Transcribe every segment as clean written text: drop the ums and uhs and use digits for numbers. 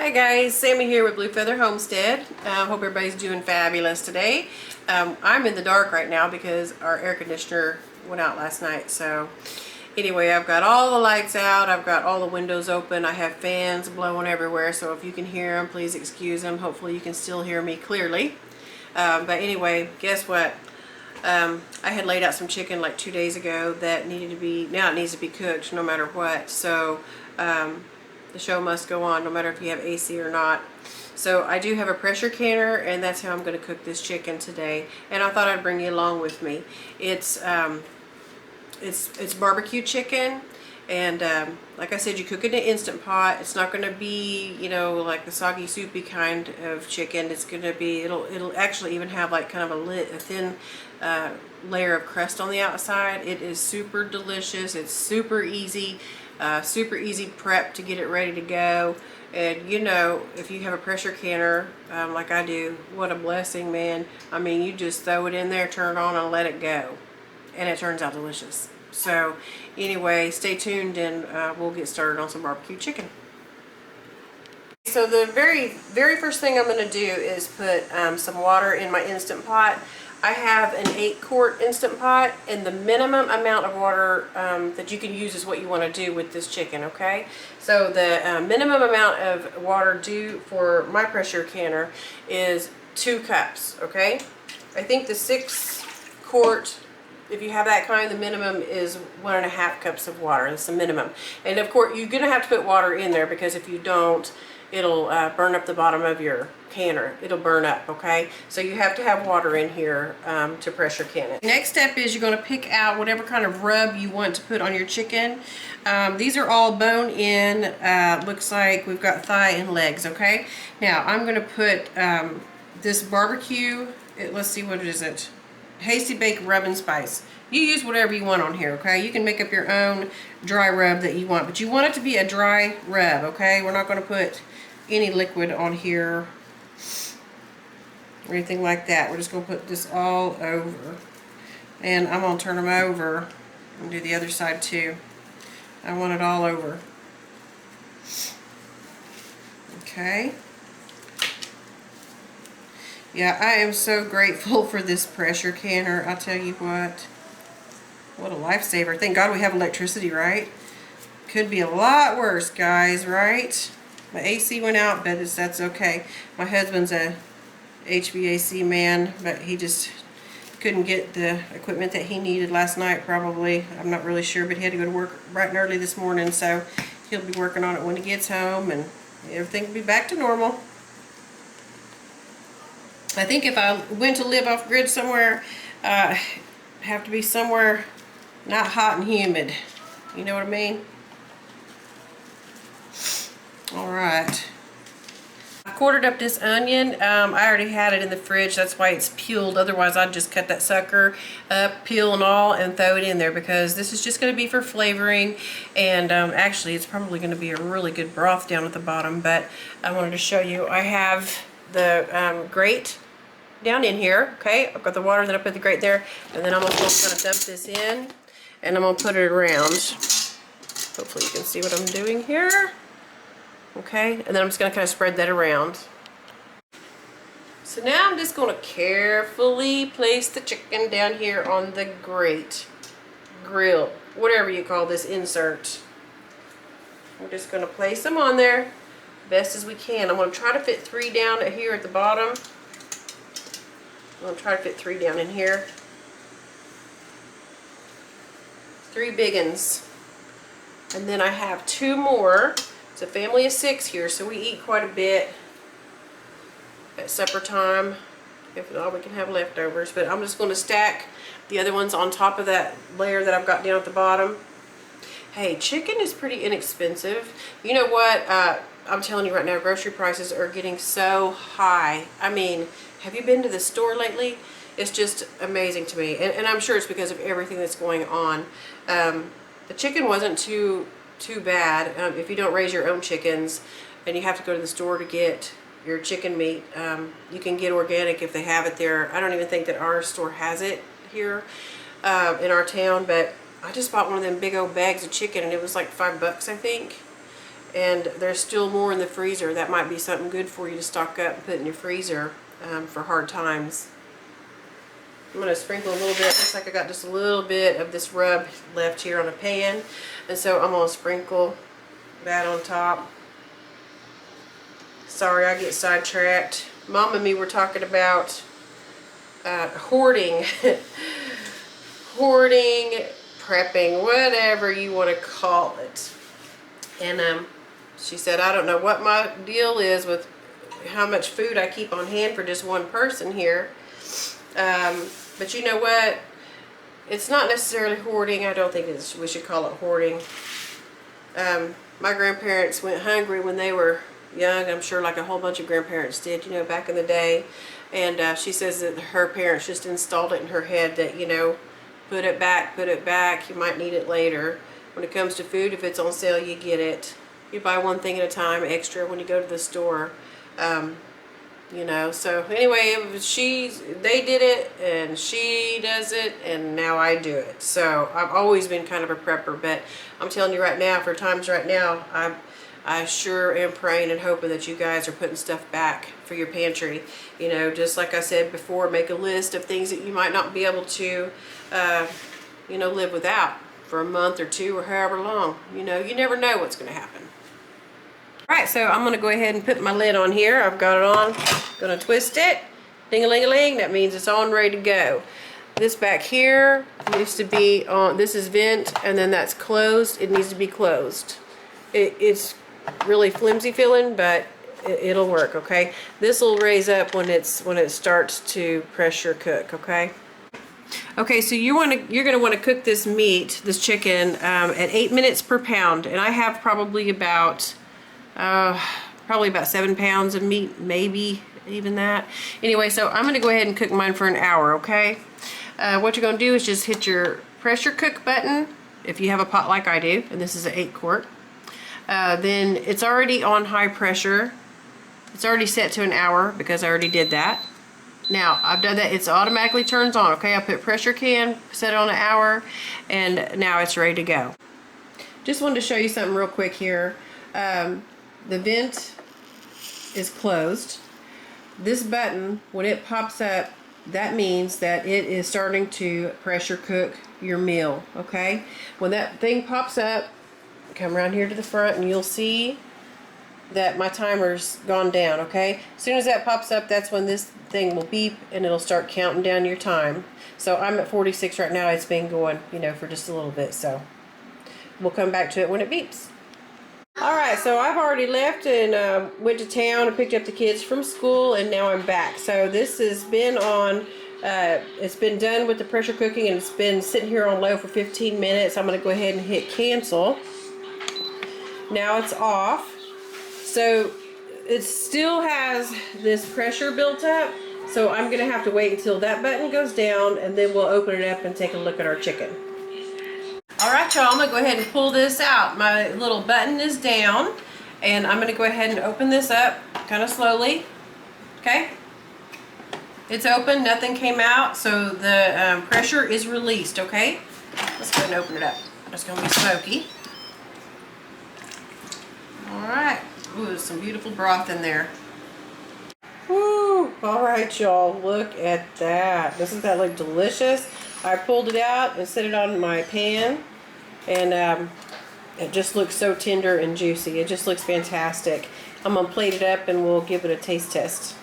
Hi guys, Sammy here with Blue Feather Homestead. Hope everybody's doing fabulous today. I'm in the dark right now because our air conditioner went out last night. So anyway, I've got all the lights out, I've got all the windows open, I have fans blowing everywhere, so if you can hear them, please excuse them. Hopefully you can still hear me clearly. But anyway, guess what? I had laid out some chicken like 2 days ago that needed to be, now it needs to be cooked no matter what. So the show must go on no matter if you have AC or not. So I do have a pressure canner, and that's how I'm going to cook this chicken today. And I thought I'd bring you along with me. It's barbecue chicken, and like I said, you cook it in an Instant Pot. It's not going to be, you know, like the soggy, soupy kind of chicken. It's going to be, it'll actually even have like kind of a thin layer of crust on the outside. It is super delicious. It's super easy prep to get it ready to go. And you know, if you have a pressure canner like I do, what a blessing, man. I mean, you just throw it in there, turn it on, and let it go, and it turns out delicious. So anyway, stay tuned, and we'll get started on some barbecue chicken. So the very first thing I'm going to do is put some water in my Instant Pot. I have an 8-quart Instant Pot, and the minimum amount of water that you can use is what you want to do with this chicken, okay? So the minimum amount of water due for my pressure canner is 2 cups, okay? I think the 6-quart, if you have that kind, the minimum is 1.5 cups of water. That's the minimum. And of course, you're going to have to put water in there, because if you don't, it'll burn up the bottom of your canner. It'll burn up, okay? So you have to have water in here to pressure can it. Next step is you're going to pick out whatever kind of rub you want to put on your chicken. These are all bone in. Looks like we've got thigh and legs, okay? Now I'm going to put this barbecue, let's see, what is it? Hasty Bake Rub and Spice. You use whatever you want on here, okay? You can make up your own dry rub that you want, but you want it to be a dry rub, okay? We're not going to put any liquid on here or anything like that. We're just going to put this all over. And I'm going to turn them over and do the other side too. I want it all over. Okay. Yeah, I am so grateful for this pressure canner. I'll tell you what a lifesaver. Thank God we have electricity, right? Could be a lot worse, guys, right? My AC went out, but that's okay. My husband's a HVAC man, but he just couldn't get the equipment that he needed last night, probably. I'm not really sure, but he had to go to work bright and early this morning, so he'll be working on it when he gets home, and everything will be back to normal. I think if I went to live off grid somewhere, have to be somewhere not hot and humid. You know what I mean? Alright. I quartered up this onion. I already had it in the fridge. That's why it's peeled. Otherwise, I'd just cut that sucker up, peel and all, and throw it in there, because this is just going to be for flavoring. And actually, it's probably going to be a really good broth down at the bottom. But I wanted to show you. I have the grate down in here. Okay, I've got the water that I put the grate there. And then I'm just going to dump this in. And I'm going to put it around. Hopefully you can see what I'm doing here. Okay, and then I'm just going to kind of spread that around. So now I'm just going to carefully place the chicken down here on the grate, grill, whatever you call this insert. We're just going to place them on there best as we can. I'm going to try to fit 3 down here at the bottom. I'm going to try to fit 3 down in here. 3 big ones. And then I have 2 more. It's a family of 6 here, so we eat quite a bit at supper time. If not, we can have leftovers. But I'm just going to stack the other ones on top of that layer that I've got down at the bottom. Hey, chicken is pretty inexpensive. You know what? I'm telling you right now, grocery prices are getting so high. I mean, have you been to the store lately? It's just amazing to me. And I'm sure it's because of everything that's going on. The chicken wasn't too bad if you don't raise your own chickens and you have to go to the store to get your chicken meat. You can get organic if they have it there. I don't even think that our store has it here in our town, but I just bought one of them big old bags of chicken, and it was like $5, I think. and there's still more in the freezer. That might be something good for you to stock up and put in your freezer for hard times. I'm going to sprinkle a little bit. Looks like I got just a little bit of this rub left here on a pan, and so I'm going to sprinkle that on top. Sorry, I get sidetracked. Mom and me were talking about hoarding, hoarding, prepping, whatever you want to call it. And she said, I don't know what my deal is with how much food I keep on hand for just one person here. But you know what? It's not necessarily hoarding. I don't think we should call it hoarding. My grandparents went hungry when they were young. I'm sure like a whole bunch of grandparents did, you know, back in the day. And she says that her parents just installed it in her head that, you know, put it back, you might need it later. When it comes to food, if it's on sale, you get it. You buy one thing at a time extra when you go to the store. You know, so anyway, they did it, and she does it, and now I do it. So I've always been kind of a prepper, but I'm telling you right now, for times right now, I sure am praying and hoping that you guys are putting stuff back for your pantry. You know, just like I said before, make a list of things that you might not be able to, you know, live without for a month or two or however long. You know, you never know what's going to happen. Alright, so I'm going to go ahead and put my lid on here. I've got it on. Going to twist it. Ding-a-ling-a-ling. That means it's on, ready to go. This back here needs to be on. This is vent, and then that's closed. It needs to be closed. It's really flimsy feeling, but it'll work, okay? This will raise up when it starts to pressure cook, okay? Okay, so you're going to want to cook this meat, this chicken, at 8 minutes per pound, and I have probably about 7 pounds of meat, maybe even that. Anyway, so I'm going to go ahead and cook mine for an hour, okay? What you're going to do is just hit your pressure cook button if you have a pot like I do, and this is an 8-quart. Then it's already on high pressure. It's already set to an hour because I already did that. Now, I've done that. It automatically turns on, okay? I put pressure can, set it on an hour, and now it's ready to go. Just wanted to show you something real quick here. The vent is closed. This button, when it pops up, that means that it is starting to pressure cook your meal, okay? When that thing pops up, come around here to the front and you'll see that my timer's gone down, okay? As soon as that pops up, that's when this thing will beep and it'll start counting down your time. So I'm at 46 right now. It's been going, you know, for just a little bit, so we'll come back to it when it beeps. Alright, so I've already left and went to town and picked up the kids from school, and now I'm back. So this has been on, it's been done with the pressure cooking, and it's been sitting here on low for 15 minutes. I'm going to go ahead and hit cancel. Now it's off. So it still has this pressure built up, so I'm going to have to wait until that button goes down, and then we'll open it up and take a look at our chicken. Alright, y'all, I'm going to go ahead and pull this out. My little button is down, and I'm going to go ahead and open this up kind of slowly. Okay? It's open, nothing came out, so the pressure is released, okay? Let's go ahead and open it up. It's going to be smoky. Alright. Ooh, there's some beautiful broth in there. Woo! Alright, y'all, look at that. Doesn't that look delicious? I pulled it out and set it on my pan, and it just looks so tender and juicy. It just looks fantastic. I'm going to plate it up and we'll give it a taste test.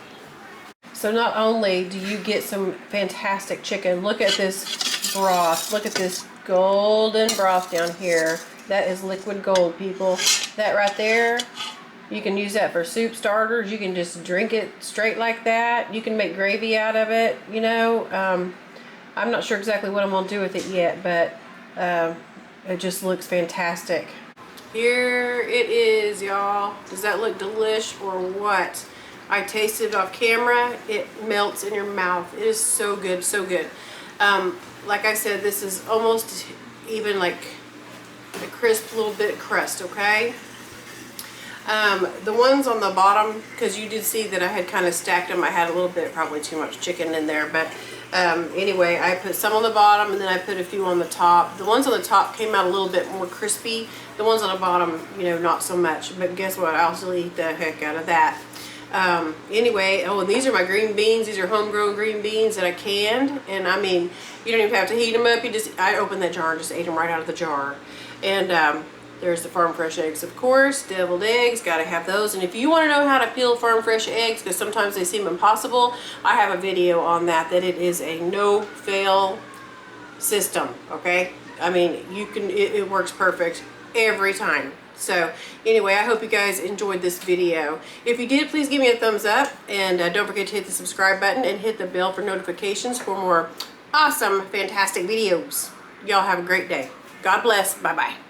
So not only do you get some fantastic chicken, look at this broth. Look at this golden broth down here. That is liquid gold, people. That right there, you can use that for soup starters. You can just drink it straight like that. You can make gravy out of it, you know. I'm not sure exactly what I'm going to do with it yet, but it just looks fantastic. Here it is, y'all. Does that look delish or what? I tasted it off camera. It melts in your mouth. It is so good, so good. Like I said, this is almost even like a crisp little bit crust, okay? The ones on the bottom, because you did see that I had kind of stacked them. I had a little bit, probably too much chicken in there, but Anyway, I put some on the bottom and then I put a few on the top. The ones on the top came out a little bit more crispy. The ones on the bottom, you know, not so much. But guess what? I'll still eat the heck out of that. Anyway, oh, and these are my green beans. These are homegrown green beans that I canned. And I mean, you don't even have to heat them up. I opened that jar and just ate them right out of the jar. And there's the farm fresh eggs, of course. Deviled eggs, gotta have those. And if you want to know how to peel farm fresh eggs, because sometimes they seem impossible, I have a video on that. That it is a no-fail system. Okay, I mean, you can. It works perfect every time. So anyway, I hope you guys enjoyed this video. If you did, please give me a thumbs up, and don't forget to hit the subscribe button and hit the bell for notifications for more awesome, fantastic videos. Y'all have a great day. God bless. Bye-bye.